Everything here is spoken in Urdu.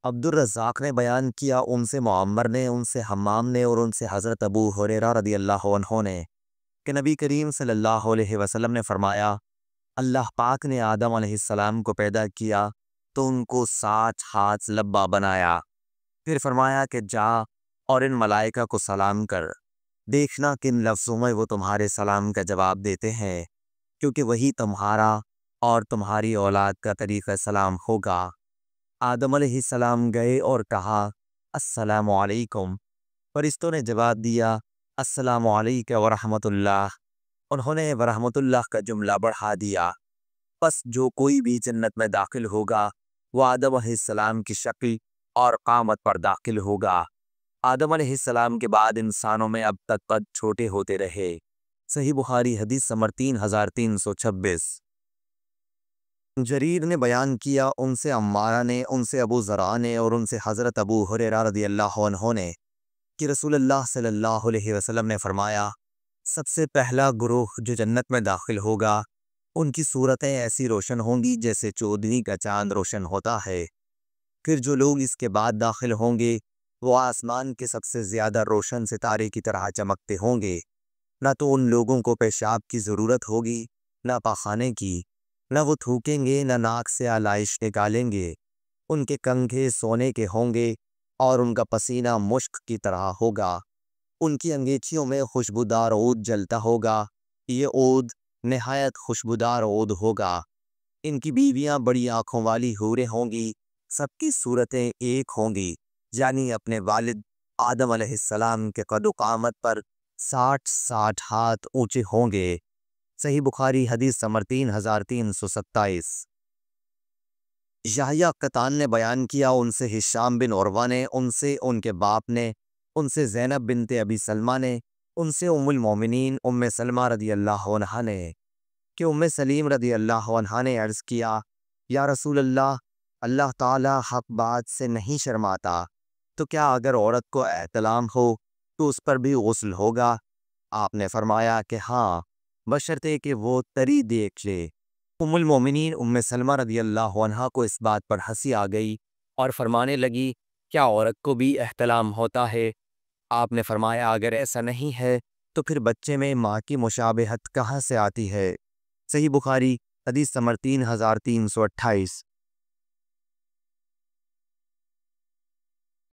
عبدالرزاق نے بیان کیا، ان سے معمر نے، ان سے حمام نے اور ان سے حضرت ابو ہریرہ رضی اللہ عنہ نے کہ نبی کریم صلی اللہ علیہ وسلم نے فرمایا، اللہ پاک نے آدم علیہ السلام کو پیدا کیا تو ان کو 60 ہاتھ لبا بنایا، پھر فرمایا کہ جا اور ان ملائکہ کو سلام کر، دیکھنا کن لفظوں میں وہ تمہارے سلام کا جواب دیتے ہیں، کیونکہ وہی تمہارا اور تمہاری اولاد کا طریقہ سلام ہوگا۔ آدم علیہ السلام گئے اور کہا السلام علیکم، فرشتوں نے جواب دیا السلام علیکم ورحمۃ اللہ، انہوں نے ورحمۃ اللہ کا جملہ بڑھا دیا۔ پس جو کوئی بھی جنت میں داخل ہوگا وہ آدم علیہ السلام کی شکل اور قامت پر داخل ہوگا۔ آدم علیہ السلام کے بعد انسانوں میں اب تک قد چھوٹے ہوتے رہے۔ صحیح بخاری حدیث نمبر 3326۔ جریر نے بیان کیا، ان سے عمارہ نے، ان سے ابو ذرا نے اور ان سے حضرت ابو ہریرہ رضی اللہ عنہ نے کہ رسول اللہ صلی اللہ علیہ وسلم نے فرمایا، سب سے پہلا گروہ جو جنت میں داخل ہوگا ان کی صورتیں ایسی روشن ہوں گی جیسے چودنی کا چاند روشن ہوتا ہے۔ پھر جو لوگ اس کے بعد داخل ہوں گے وہ آسمان کے سب سے زیادہ روشن ستارے کی طرح چمکتے ہوں گے، نہ تو ان لوگوں کو پیشاب کی ضرورت ہوگی نہ پاخانے کی، نہ وہ تھوکیں گے نہ ناک سے آلائش نکالیں گے، ان کے کنگھے سونے کے ہوں گے اور ان کا پسینہ مشک کی طرح ہوگا، ان کی انگیٹھیوں میں خوشبودار عود جلتا ہوگا، یہ عود نہایت خوشبودار عود ہوگا، ان کی بیویاں بڑی آنکھوں والی حوریں ہوں گی، سب کی صورتیں ایک ہوں گی، یعنی اپنے والد آدم علیہ السلام کے قد و قامت پر 60 ہاتھ اونچے ہوں گے۔ صحیح بخاری حدیث نمبر 3327۔ یحییٰ قطان نے بیان کیا، ان سے ہشام بن عروہ نے، ان سے ان کے باپ نے، ان سے زینب بنت ابی سلمہ نے، ان سے ام المومنین ام سلمہ رضی اللہ عنہا نے کہ ام سلیم رضی اللہ عنہا نے عرض کیا، یا رسول اللہ، اللہ تعالی حق بات سے نہیں شرماتا، تو کیا اگر عورت کو احتلام ہو تو اس پر بھی غسل ہوگا؟ آپ نے فرمایا کہ ہاں، بشرطے کہ وہ تری دیکھ لے۔ ام المومنین ام سلمہ رضی اللہ عنہا کو اس بات پر ہنسی آ گئی اور فرمانے لگی، کیا عورت کو بھی احتلام ہوتا ہے؟ آپ نے فرمایا، اگر ایسا نہیں ہے تو پھر بچے میں ماں کی مشابہت کہاں سے آتی ہے؟ صحیح بخاری حدیث نمبر 3328۔